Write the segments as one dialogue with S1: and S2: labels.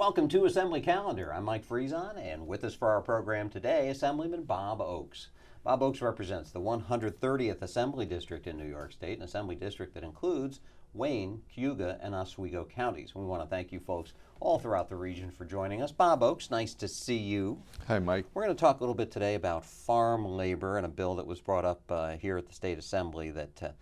S1: Welcome to Assembly Calendar. I'm Mike Friesen, and with us for our program today, Assemblyman Bob Oaks. Bob Oaks represents the 130th Assembly District in New York State, an Assembly District that includes Wayne, Cayuga, and Oswego counties. We want to thank you folks all throughout the region for joining us. Bob Oaks, nice to see you.
S2: Hi, Mike.
S1: We're going to talk a little bit today about farm labor and a bill that was brought up here at the State Assembly that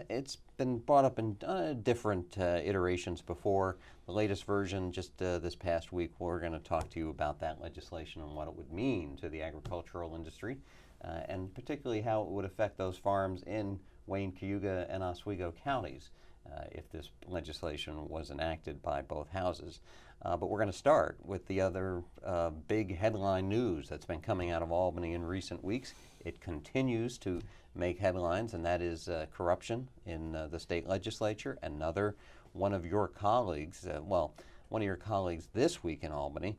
S1: it's been brought up in different iterations before. The latest version just this past week, we're going to talk to you about that legislation and what it would mean to the agricultural industry and particularly how it would affect those farms in Wayne, Cayuga, and Oswego counties if this legislation was enacted by both houses. But we're going to start with the other big headline news that's been coming out of Albany in recent weeks. It continues to make headlines, and that is corruption in the state legislature. Another one of your colleagues, one of your colleagues this week in Albany,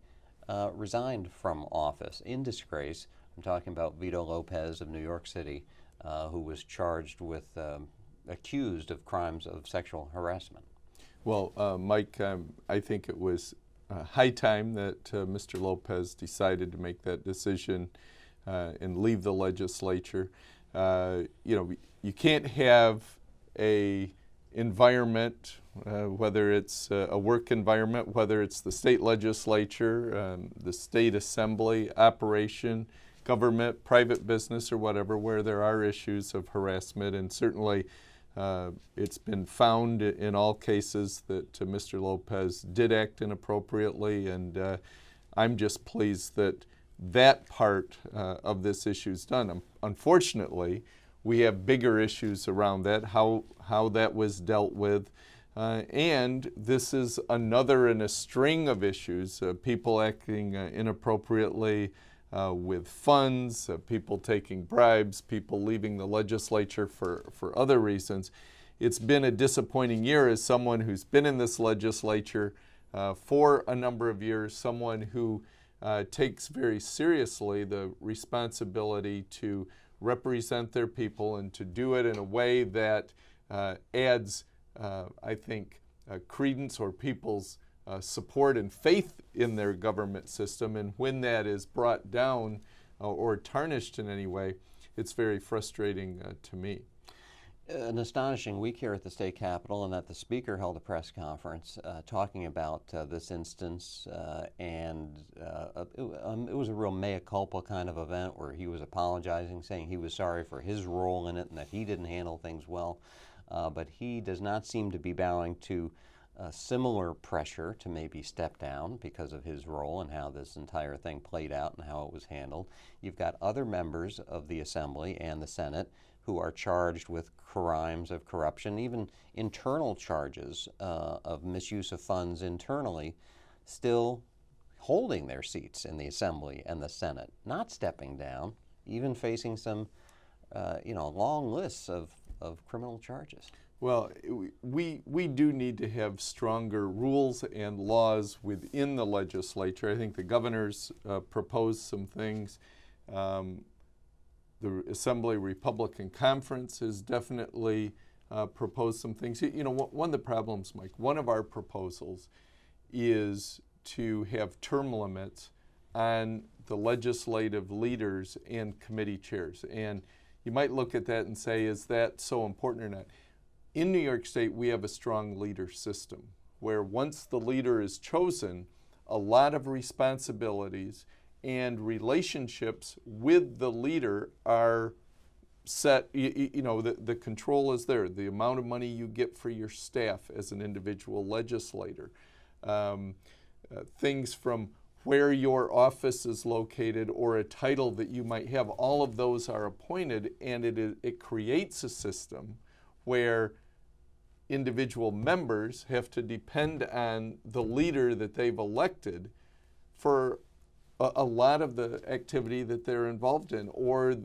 S1: resigned from office in disgrace. I'm talking about Vito Lopez of New York City, who was charged with, accused of crimes of sexual harassment.
S2: Well, Mike, I think it was high time that Mr. Lopez decided to make that decision and leave the legislature. You can't have a environment, whether it's a work environment, whether it's the state legislature, the state assembly, operation, government, private business, or whatever, where there are issues of harassment. And certainly it's been found in all cases that Mr. Lopez did act inappropriately, and I'm just pleased that that part of this issue is done. Unfortunately, we have bigger issues around that, how that was dealt with, and this is another in a string of issues, people acting inappropriately with funds, people taking bribes, people leaving the legislature for other reasons. It's been a disappointing year as someone who's been in this legislature for a number of years, someone who takes very seriously the responsibility to represent their people and to do it in a way that adds, I think, credence or people's support and faith in their government system. And when that is brought down or tarnished in any way, it's very frustrating to me.
S1: An astonishing week here at the state capitol, and that the speaker held a press conference talking about this instance, and it was a real mea culpa kind of event where he was apologizing, saying he was sorry for his role in it and that he didn't handle things well. But he does not seem to be bowing to similar pressure to maybe step down because of his role and how this entire thing played out and how it was handled. You've got other members of the Assembly and the Senate who are charged with crimes of corruption, even internal charges of misuse of funds internally, still holding their seats in the Assembly and the Senate, not stepping down, even facing some long lists of criminal charges.
S2: Well, we do need to have stronger rules and laws within the legislature. I think the governor's proposed some things. The Assembly Republican Conference has definitely proposed some things. One of the problems, Mike, one of our proposals is to have term limits on the legislative leaders and committee chairs. And you might look at that and say, is that so important or not? In New York State, we have a strong leader system where once the leader is chosen, a lot of responsibilities and relationships with the leader are set. The control is there. The amount of money you get for your staff as an individual legislator, things from where your office is located or a title that you might have, all of those are appointed, and it creates a system where individual members have to depend on the leader that they've elected for a lot of the activity that they're involved in, or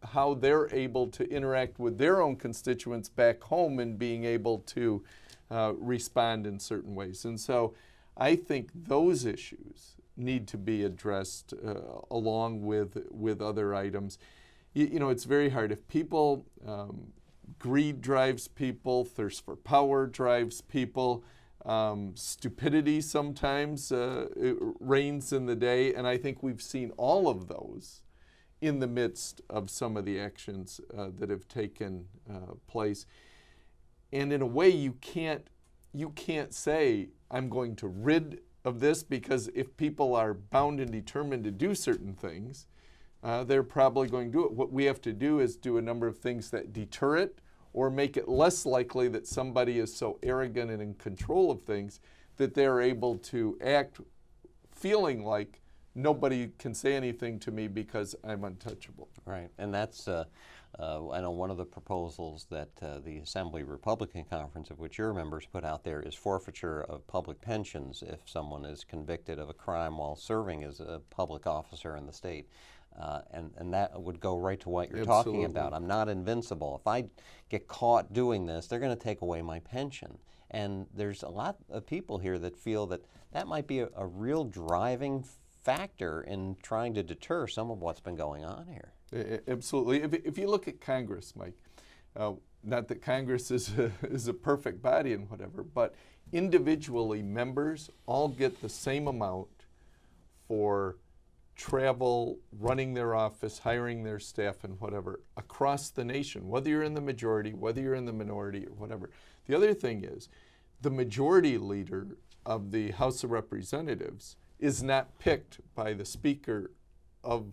S2: how they're able to interact with their own constituents back home and being able to respond in certain ways. And so I think those issues need to be addressed along with other items. It's very hard. If people, greed drives people, thirst for power drives people, Stupidity sometimes it reigns in the day, and I think we've seen all of those in the midst of some of the actions that have taken place. And in a way, you can't say, I'm going to rid of this, because if people are bound and determined to do certain things, they're probably going to do it. What we have to do is do a number of things that deter it, or make it less likely that somebody is so arrogant and in control of things that they're able to act feeling like nobody can say anything to me because I'm untouchable.
S1: Right, and that's, I know one of the proposals that the Assembly Republican Conference, of which your members put out there, is forfeiture of public pensions if someone is convicted of a crime while serving as a public officer in the state. And that would go right to what you're talking about. I'm not invincible. If I get caught doing this, they're going to take away my pension. And there's a lot of people here that feel that that might be a real driving factor in trying to deter some of what's been going on here.
S2: Absolutely. If you look at Congress, Mike, not that Congress is a perfect body and whatever, but individually members all get the same amount for travel, running their office, hiring their staff and whatever across the nation, whether you're in the majority, whether you're in the minority or whatever. The other thing is the majority leader of the House of Representatives is not picked by the Speaker of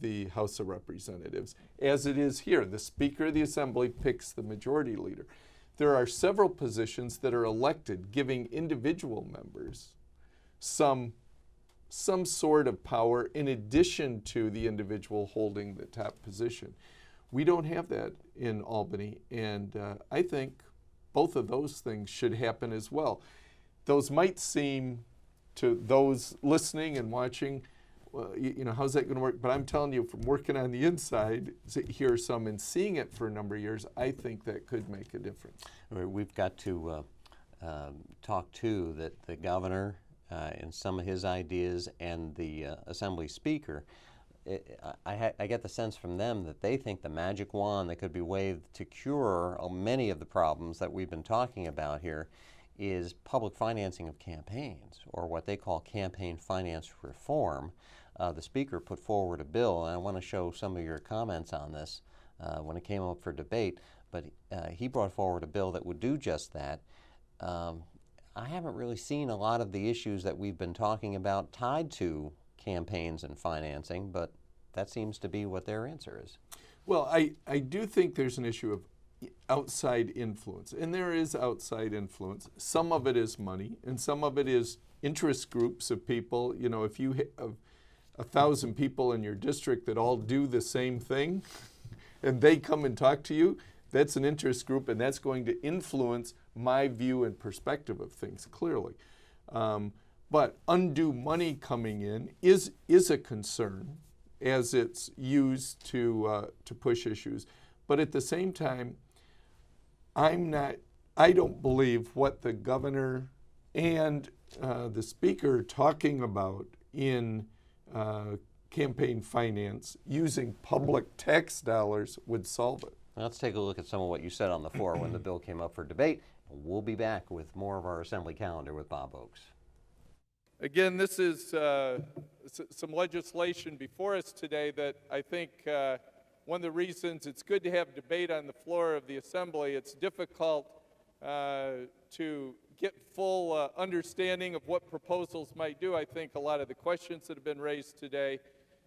S2: the House of Representatives, as it is here. The Speaker of the Assembly picks the majority leader. There are several positions that are elected, giving individual members some sort of power in addition to the individual holding the top position. We don't have that in Albany, and I think both of those things should happen as well. Those might seem to those listening and watching, well, you know, how's that going to work? But I'm telling you, from working on the inside, hear some and seeing it for a number of years, I think that could make a difference.
S1: We've got to talk too that the governor and some of his ideas and the Assembly Speaker, I get the sense from them that they think the magic wand that could be waved to cure many of the problems that we've been talking about here is public financing of campaigns, or what they call campaign finance reform. The Speaker put forward a bill, and I want to show some of your comments on this when it came up for debate, but he brought forward a bill that would do just that. I haven't really seen a lot of the issues that we've been talking about tied to campaigns and financing, but that seems to be what their answer is.
S2: Well, I do think there's an issue of outside influence, and there is outside influence. Some of it is money, and some of it is interest groups of people. You know, if you have 1,000 people in your district that all do the same thing, and they come and talk to you, that's an interest group, and that's going to influence my view and perspective of things, clearly. But undue money coming in is a concern as it's used to push issues. But at the same time, I don't believe what the governor and the Speaker are talking about in campaign finance using public tax dollars would solve it.
S1: Let's take a look at some of what you said on the floor when the bill came up for debate. We'll be back with more of our Assembly calendar with Bob Oaks.
S3: Again, this is some legislation before us today that I think one of the reasons it's good to have debate on the floor of the Assembly. It's difficult to get full understanding of what proposals might do. I think a lot of the questions that have been raised today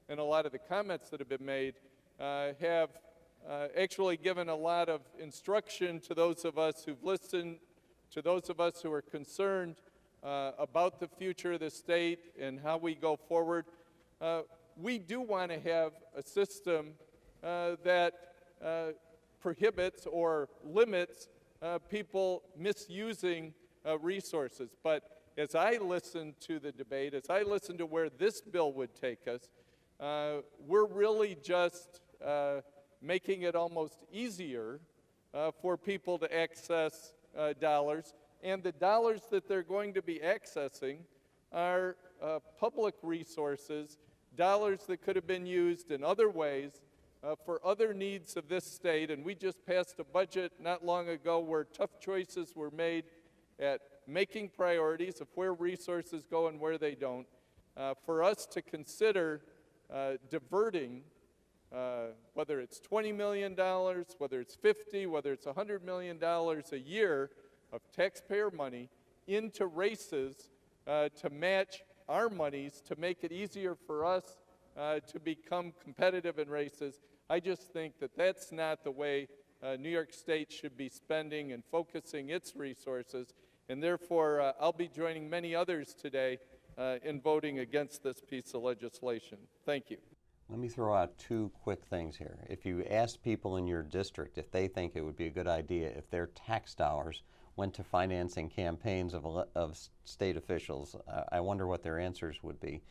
S3: and a lot of the comments that have been made have actually given a lot of instruction to those of us who've listened, to those of us who are concerned about the future of the state and how we go forward. We do want to have a system that prohibits or limits people misusing resources. But as I listen to the debate, as I listen to where this bill would take us, we're really just making it almost easier for people to access dollars. And the dollars that they're going to be accessing are public resources, dollars that could have been used in other ways for other needs of this state. And we just passed a budget not long ago where tough choices were made at making priorities of where resources go and where they don't, for us to consider diverting, whether it's $20 million, whether it's 50, whether it's $100 million a year of taxpayer money into races to match our monies to make it easier for us to become competitive in races. I just think that that's not the way New York State should be spending and focusing its resources, and therefore I'll be joining many others today in voting against this piece of legislation. Thank you.
S1: Let me throw out two quick things here. If you ask people in your district if they think it would be a good idea if their tax dollars went to financing campaigns of state officials, I wonder what their answers would be.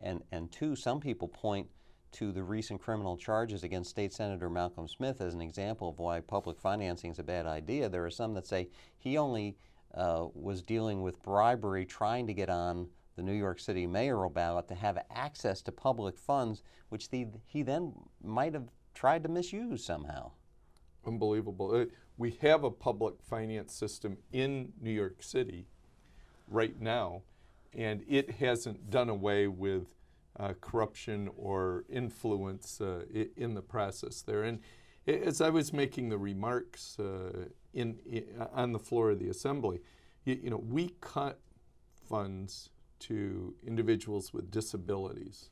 S1: And two, some people point to the recent criminal charges against State Senator Malcolm Smith as an example of why public financing is a bad idea. There are some that say he only was dealing with bribery, trying to get on the New York City mayoral ballot to have access to public funds, which he then might have tried to misuse somehow.
S2: Unbelievable. We have a public finance system in New York City right now, and it hasn't done away with corruption or influence in the process there. And as I was making the remarks on the floor of the Assembly, we cut funds to individuals with disabilities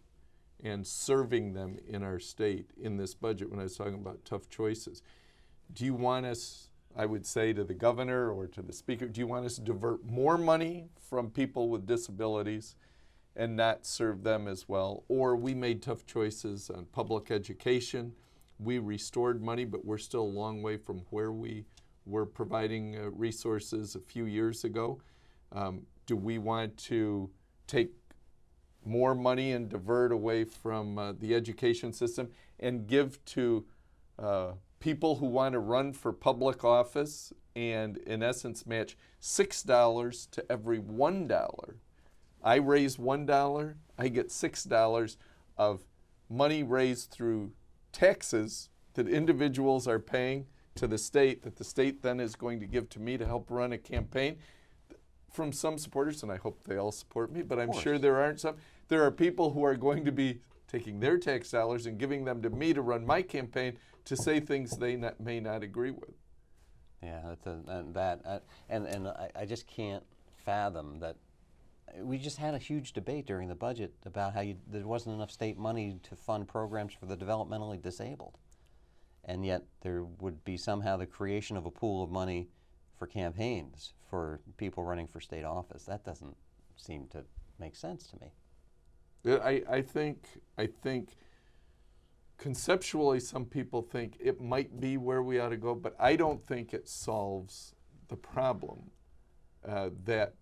S2: and serving them in our state in this budget when I was talking about tough choices. Do you want us, I would say to the governor or to the speaker, do you want us to divert more money from people with disabilities and not serve them as well? Or we made tough choices on public education. We restored money, but we're still a long way from where we were providing resources a few years ago. Do we want to take more money and divert away from the education system and give to people who want to run for public office and in essence match $6 to every $1? I raise $1, I get $6 of money raised through taxes that individuals are paying to the state that the state then is going to give to me to help run a campaign. From some supporters, and I hope they all support me, but I'm sure there aren't some. There are people who are going to be taking their tax dollars and giving them to me to run my campaign to say things they may not agree with.
S1: Yeah, I just can't fathom that. We just had a huge debate during the budget about how there wasn't enough state money to fund programs for the developmentally disabled, and yet there would be somehow the creation of a pool of money for campaigns for people running for state office. That doesn't seem to make sense to me.
S2: I think conceptually some people think it might be where we ought to go, but I don't think it solves the problem that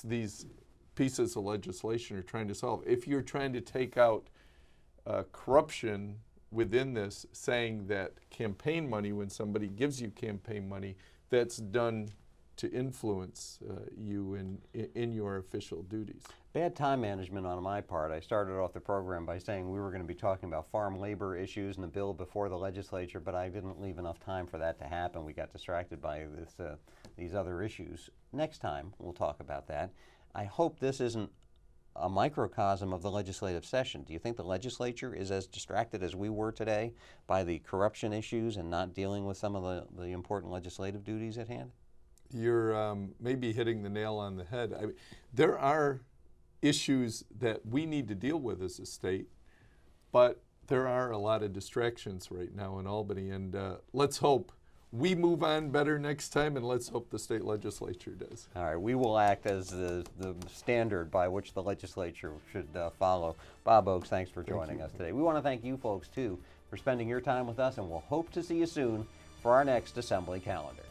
S2: these pieces of legislation are trying to solve. If you're trying to take out corruption within this, saying that campaign money, when somebody gives you campaign money, that's done to influence you in your official duties.
S1: Bad time management on my part. I started off the program by saying we were going to be talking about farm labor issues and the bill before the legislature, but I didn't leave enough time for that to happen. We got distracted by these other issues. Next time we'll talk about that. I hope this isn't a microcosm of the legislative session. Do you think the legislature is as distracted as we were today by the corruption issues and not dealing with some of the important legislative duties at hand?
S2: You're maybe hitting the nail on the head. There are issues that we need to deal with as a state, but there are a lot of distractions right now in Albany, and let's hope we move on better next time, and let's hope the state legislature does.
S1: All right, we will act as the standard by which the legislature should follow. Bob Oaks, thanks for joining us today. We want to thank you folks, too, for spending your time with us, and we'll hope to see you soon for our next Assembly Calendar.